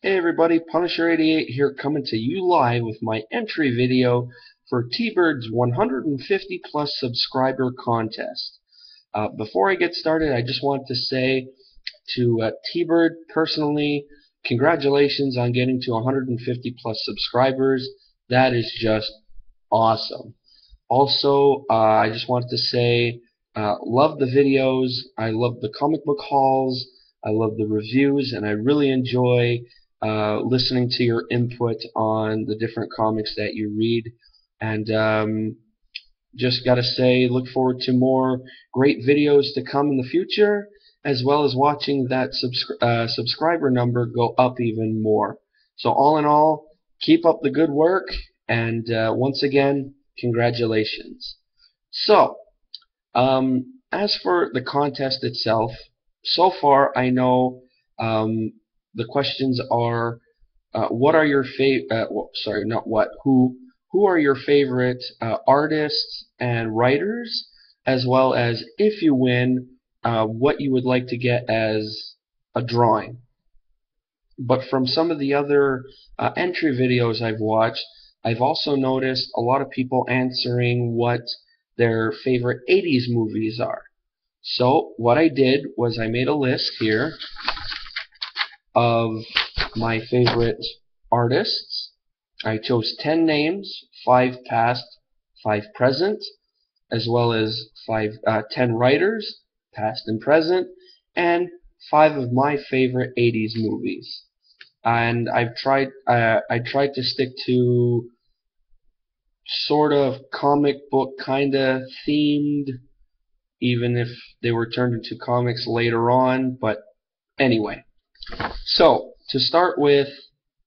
Hey everybody, Punisher88 here coming to you live with my entry video for T-Bird's 150 plus subscriber contest. Before I get started, I just want to say to T-Bird personally, congratulations on getting to 150 plus subscribers. That is just awesome. Also, I just wanted to say, love the videos, I love the comic book hauls, I love the reviews, and I really enjoy listening to your input on the different comics that you read. And just gotta say, look forward to more great videos to come in the future, as well as watching that subscriber number go up even more. So all in all, keep up the good work, and once again, congratulations. So, as for the contest itself, so far I know the questions are what are your well, sorry, not what, who are your favorite artists and writers, as well as if you win, what you would like to get as a drawing. But from some of the other entry videos I've watched, I've also noticed a lot of people answering what their favorite 80s movies are. So what I did was I made a list here of my favorite artists. I chose 10 names, 5 past, 5 present, as well as 10 writers, past and present, and 5 of my favorite 80s movies. And I tried to stick to sort of comic book kind of themed, even if they were turned into comics later on. But anyway, so to start with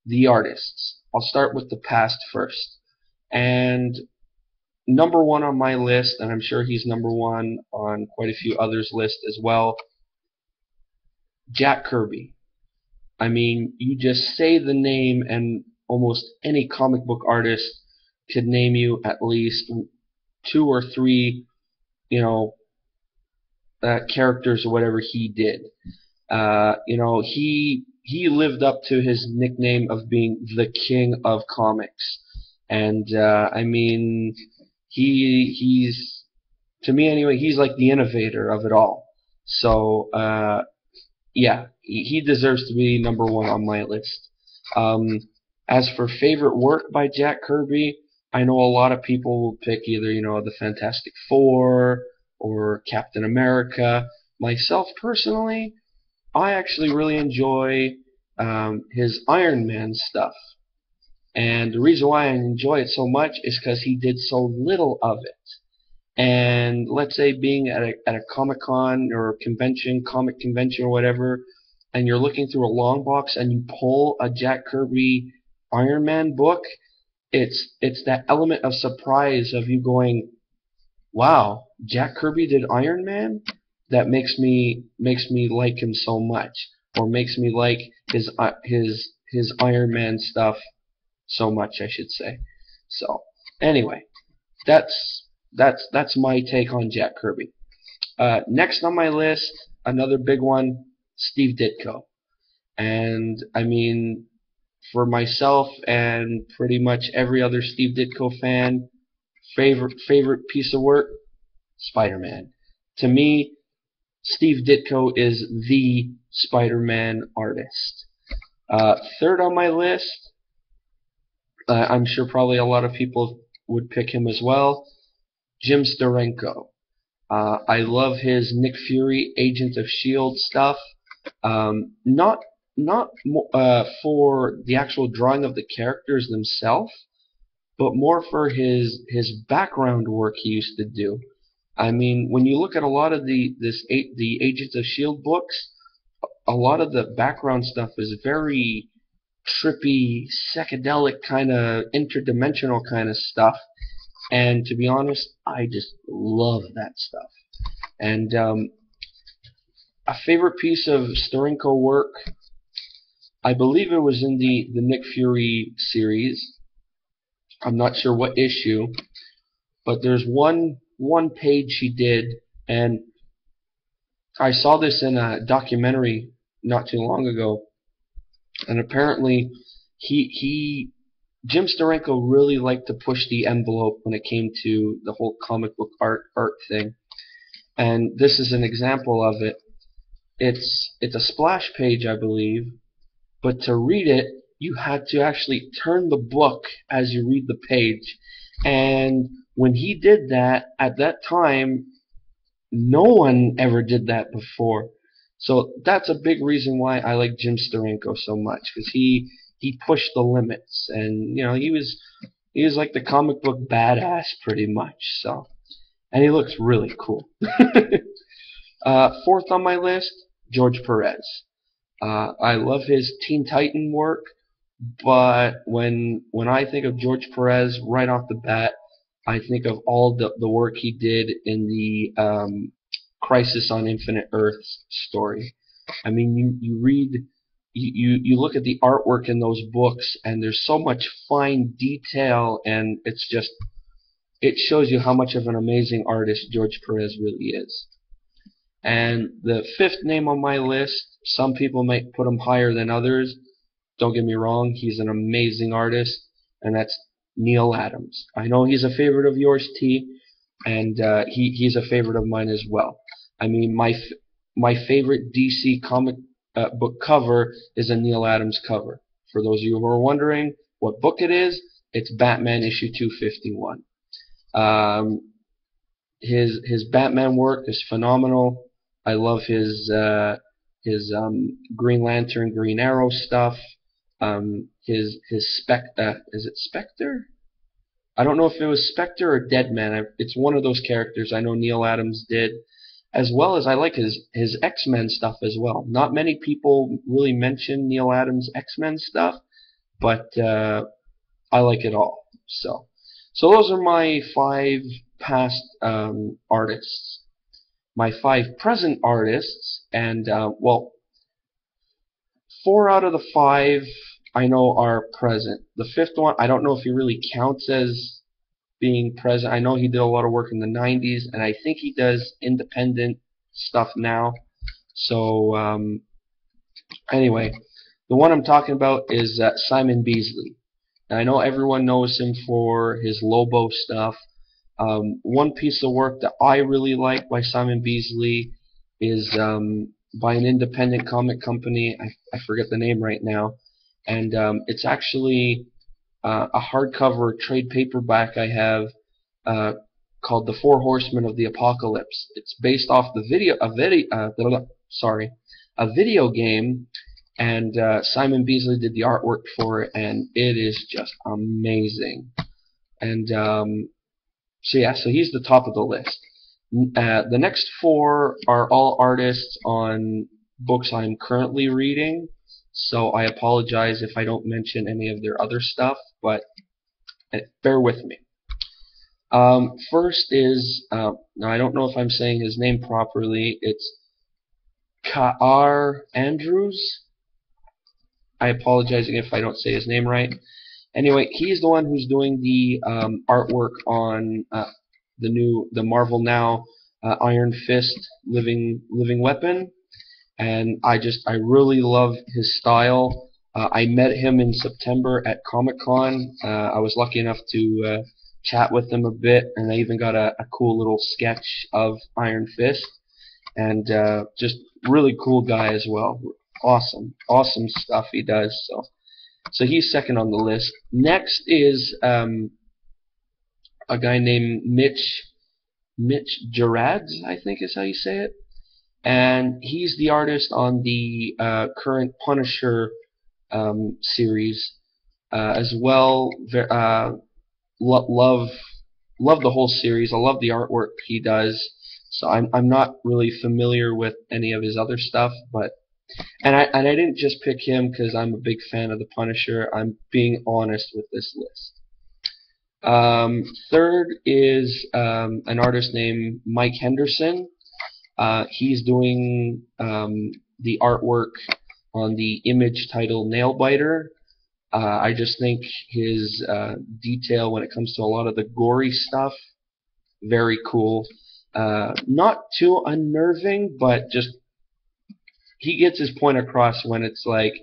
the artists, I'll start with the past first. And number one on my list, and I'm sure he's number one on quite a few others' lists as well, Jack Kirby. I mean, you just say the name, and almost any comic book artist could name you at least 2 or 3, characters or whatever he did. He lived up to his nickname of being the king of comics, and I mean, he's, to me anyway, he's like the innovator of it all. So yeah, he deserves to be number one on my list. As for favorite work by Jack Kirby, I know a lot of people will pick either, the Fantastic Four or Captain America. Myself personally, I actually really enjoy his Iron Man stuff. And the reason why I enjoy it so much is because he did so little of it. And let's say being at a Comic-Con or convention, comic convention or whatever, and you're looking through a long box and you pull a Jack Kirby Iron Man book, it's that element of surprise of you going, wow, Jack Kirby did Iron Man? That makes me like him so much, or makes me like his Iron Man stuff so much, I should say. So anyway, that's my take on Jack Kirby. Next on my list, another big one, Steve Ditko. And I mean, for myself and pretty much every other Steve Ditko fan, favorite piece of work, Spider-Man. To me, Steve Ditko is the Spider-Man artist. Third on my list, I'm sure probably a lot of people would pick him as well, Jim Steranko. I love his Nick Fury, Agent of S.H.I.E.L.D. stuff. Not for the actual drawing of the characters themselves, but more for his background work he used to do. I mean, when you look at a lot of the Agents of S.H.I.E.L.D. books, a lot of the background stuff is very trippy, psychedelic kind of interdimensional kind of stuff. And to be honest, I just love that stuff. And a favorite piece of Steranko work, I believe it was in the Nick Fury series. I'm not sure what issue, but there's one page he did, and I saw this in a documentary not too long ago, And apparently, Jim Steranko really liked to push the envelope when it came to the whole comic book art thing. And this is an example of it. It's a splash page, I believe, but to read it, you had to actually turn the book as you read the page. And when he did that, at that time, no one ever did that before. So that's a big reason why I like Jim Steranko so much, because he pushed the limits, and he was like the comic book badass pretty much. So, and he looks really cool. Fourth on my list, George Perez. I love his Teen Titan work, but when I think of George Perez right off the bat, I think of all the work he did in the Crisis on Infinite Earths story. I mean, you read, you look at the artwork in those books, and there's so much fine detail, and it shows you how much of an amazing artist George Perez really is. And the fifth name on my list, some people might put him higher than others. Don't get me wrong, he's an amazing artist, and that's Neal Adams. I know he's a favorite of yours, T, and he's a favorite of mine as well. I mean, my favorite DC comic book cover is a Neal Adams cover. For those of you who are wondering what book it is, it's Batman issue 251. His Batman work is phenomenal. I love his Green Lantern, Green Arrow stuff. His is it Spectre? I don't know if it was Spectre or Deadman. It's one of those characters I know Neal Adams did, as well as I like his X-Men stuff as well. Not many people really mention Neal Adams' X-Men stuff, but I like it all. So those are my 5 past artists. My 5 present artists, and well, 4 out of the 5 I know are present. The 5th one, I don't know if he really counts as being present. I know he did a lot of work in the 90s, and I think he does independent stuff now. So anyway, the one I'm talking about is Simon Bisley. And I know everyone knows him for his Lobo stuff. One piece of work that I really like by Simon Bisley is by an independent comic company. I forget the name right now. And it's actually a hardcover trade paperback I have called The Four Horsemen of the Apocalypse. It's based off a video game, and Simon Bisley did the artwork for it, and it is just amazing. And so yeah, so he's the top of the list. The next 4 are all artists on books I'm currently reading, so I apologize if I don't mention any of their other stuff, but bear with me. First is, now I don't know if I'm saying his name properly, it's K.R. Andrews. I apologize if I don't say his name right. Anyway, he's the one who's doing the artwork on the Marvel Now Iron Fist living weapon, and I really love his style. I met him in September at Comic-Con. I was lucky enough to chat with him a bit, and I even got a cool little sketch of Iron Fist, and just really cool guy as well. Awesome stuff he does. So he's second on the list. Next is a guy named Mitch Gerads, I think is how you say it, and he's the artist on the current Punisher series as well. Love the whole series. I love the artwork he does. So I'm not really familiar with any of his other stuff, but and I didn't just pick him because I'm a big fan of the Punisher. I'm being honest with this list. Third is an artist named Mike Henderson. He's doing the artwork on the Image title Nailbiter. I just think his detail when it comes to a lot of the gory stuff, very cool. Not too unnerving, but just he gets his point across when it's like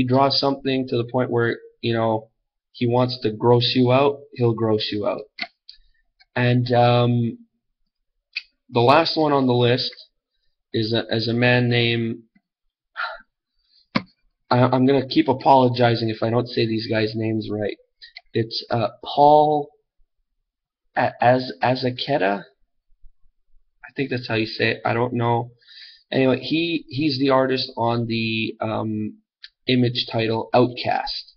he draws something to the point where, you know, he wants to gross you out, he'll gross you out. And the last one on the list is a man named, I'm going to keep apologizing if I don't say these guys' names right. It's Paul Azaceta. I think that's how you say it. I don't know. Anyway, he's the artist on the image title Outcast,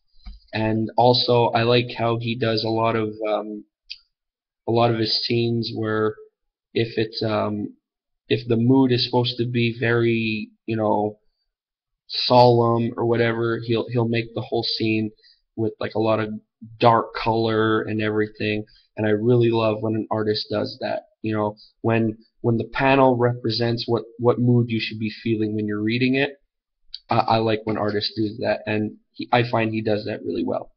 and also I like how he does a lot of his scenes where if the mood is supposed to be very, you know, solemn or whatever, he'll make the whole scene with like a lot of dark color and everything. And I really love when an artist does that. You know, when the panel represents what mood you should be feeling when you're reading it. I like when artists do that, and I find he does that really well.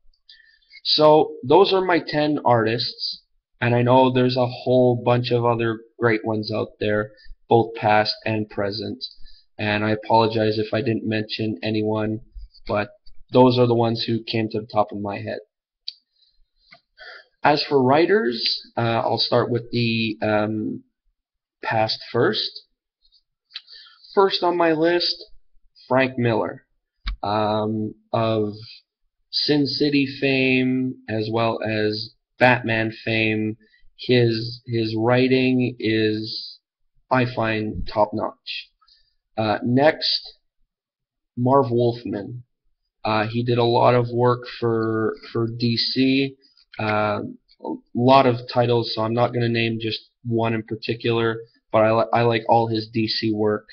So those are my 10 artists, and I know there's a whole bunch of other great ones out there, both past and present. And I apologize if I didn't mention anyone, but those are the ones who came to the top of my head. As for writers, I'll start with the past first. First on my list, Frank Miller, of Sin City fame as well as Batman fame. His writing is, I find, top notch. Next, Marv Wolfman. He did a lot of work for DC. A lot of titles, so I'm not going to name just one in particular, but I like all his DC work.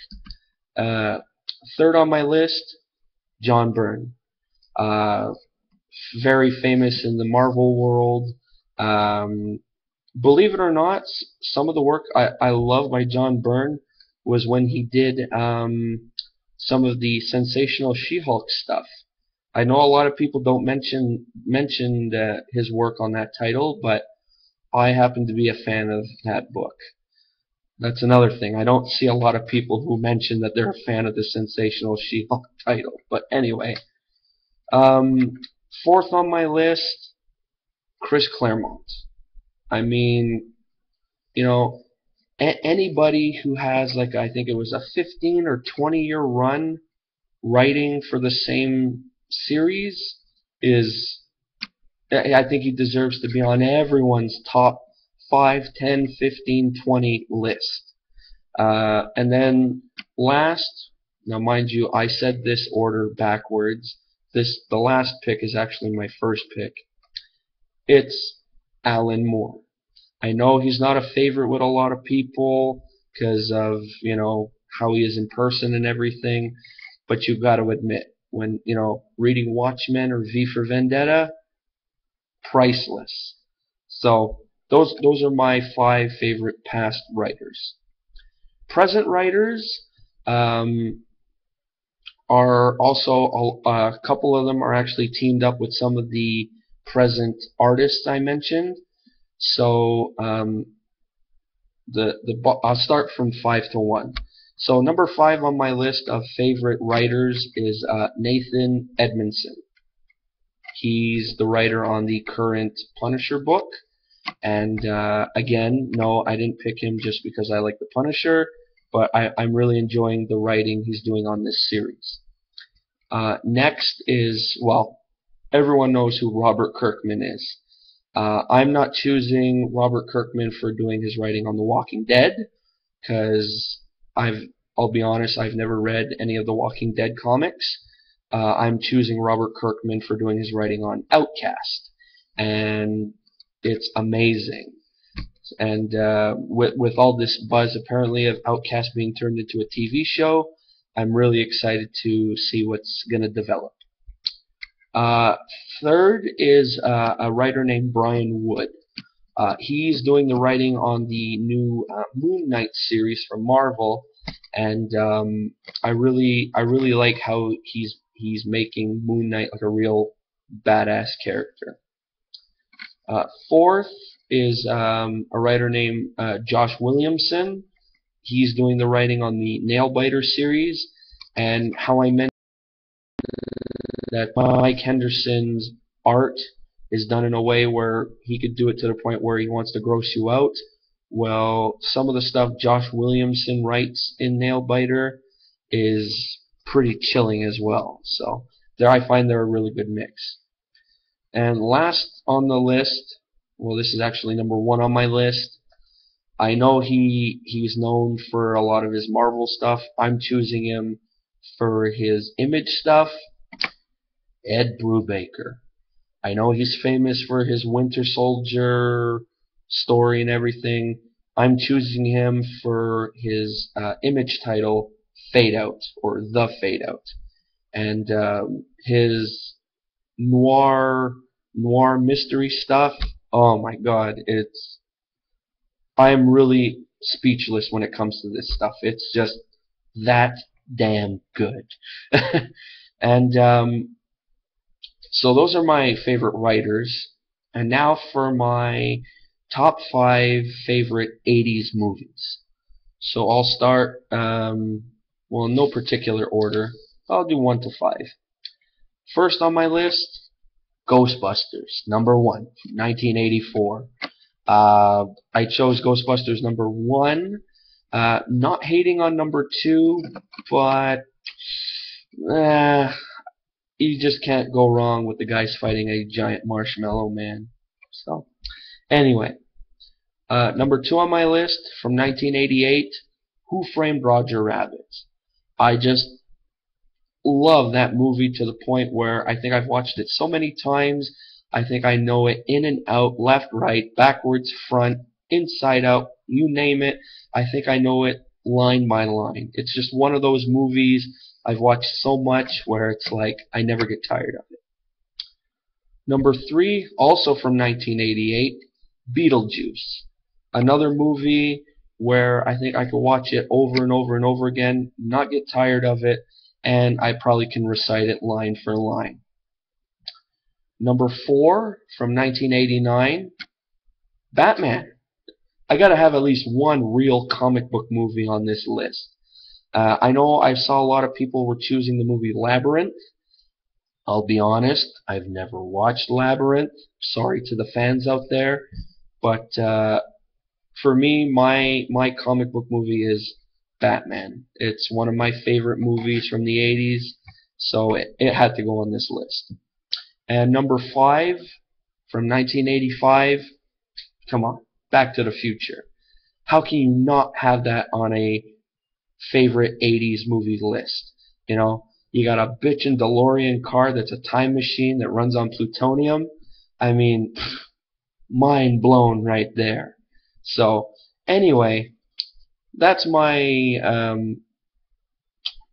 Third on my list, John Byrne. Very famous in the Marvel world. Believe it or not, some of the work I love by John Byrne was when he did some of the Sensational She-Hulk stuff. I know a lot of people don't mention his work on that title, but I happen to be a fan of that book. That's another thing. I don't see a lot of people who mention that they're a fan of the Sensational She-Hulk title. But anyway, fourth on my list, Chris Claremont. I mean, you know, anybody who has, like, I think it was a 15 or 20-year run writing for the same series is, I think he deserves to be on everyone's top 5, 10, 15, 20 list. And then last, now mind you, I said this order backwards. The last pick is actually my first pick. It's Alan Moore. I know he's not a favorite with a lot of people because of, you know, how he is in person and everything, but you've got to admit, when, you know, reading Watchmen or V for Vendetta, priceless. So those are my 5 favorite past writers. Present writers are also, a couple of them are actually teamed up with some of the present artists I mentioned. So I'll start from 5 to 1. So number 5 on my list of favorite writers is Nathan Edmondson. He's the writer on the current Punisher book. And again, no, I didn't pick him just because I like the Punisher, but I'm really enjoying the writing he's doing on this series. Next is, well, everyone knows who Robert Kirkman is. I'm not choosing Robert Kirkman for doing his writing on The Walking Dead, because I'll be honest, I've never read any of the Walking Dead comics. I'm choosing Robert Kirkman for doing his writing on Outcast, and it's amazing. And with all this buzz apparently of Outcast being turned into a TV show, I'm really excited to see what's going to develop. Third is a writer named Brian Wood. He's doing the writing on the new Moon Knight series from Marvel, and I really like how he's making Moon Knight like a real badass character. Fourth is a writer named Josh Williamson. He's doing the writing on the Nailbiter series, and how I mentioned that Mike Henderson's art is done in a way where he could do it to the point where he wants to gross you out. Well, some of the stuff Josh Williamson writes in Nailbiter is pretty chilling as well. So there, I find they're a really good mix. And last on the list, well, this is actually number 1 on my list. I know he's known for a lot of his Marvel stuff. I'm choosing him for his Image stuff. Ed Brubaker. I know he's famous for his Winter Soldier story and everything. I'm choosing him for his Image title, Fade Out, or The Fade Out. And his noir mystery stuff, oh my god, I am really speechless when it comes to this stuff. It's just that damn good. And so those are my favorite writers. And now for my top 5 favorite 80s movies. So I'll start, well, in no particular order. I'll do 1 to 5. First on my list, Ghostbusters, number 1, 1984. I chose Ghostbusters number 1. Not hating on number 2, but you just can't go wrong with the guys fighting a giant marshmallow man. So, anyway, number 2 on my list from 1988, Who Framed Roger Rabbit. I just love that movie to the point where I think I've watched it so many times. I think I know it in and out, left, right, backwards, front, inside out, you name it. I think I know it line by line. It's just one of those movies I've watched so much where it's like I never get tired of it. Number 3, also from 1988, Beetlejuice. Another movie where I think I could watch it over and over and over again, not get tired of it, and I probably can recite it line for line. Number 4, from 1989, Batman. I gotta have at least one real comic book movie on this list. I know I saw a lot of people were choosing the movie Labyrinth. I'll be honest, I've never watched Labyrinth. Sorry to the fans out there. But for me, my comic book movie is Batman. It's one of my favorite movies from the 80s, so it had to go on this list. And number 5, from 1985, come on, Back to the Future. How can you not have that on a favorite 80s movie list? You know, you got a bitchin' DeLorean car that's a time machine that runs on plutonium. I mean, mind blown right there. So, anyway, that's my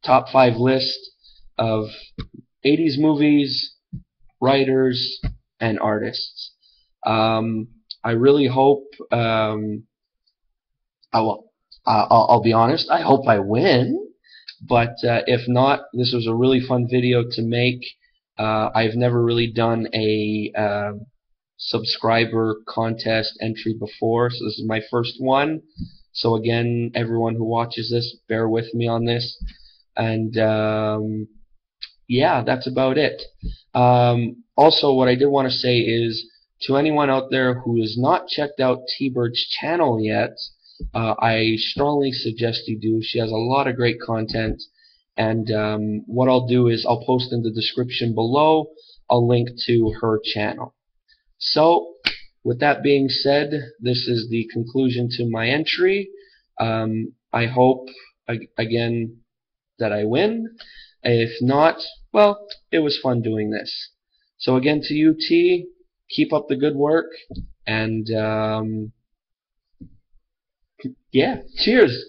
top 5 list of 80s movies, writers, and artists. I really hope, I'll be honest, I hope I win, but if not, this was a really fun video to make. I've never really done a subscriber contest entry before, so this is my first one. So again, everyone who watches this, bear with me on this. And yeah, that's about it. Also, what I did want to say is, to anyone out there who has not checked out T-Bird's channel yet, I strongly suggest you do. She has a lot of great content, and what I'll do is I'll post in the description below a link to her channel. So, with that being said, this is the conclusion to my entry. I hope, again, that I win. If not, well, it was fun doing this. So again, to you, T, keep up the good work, and yeah, cheers.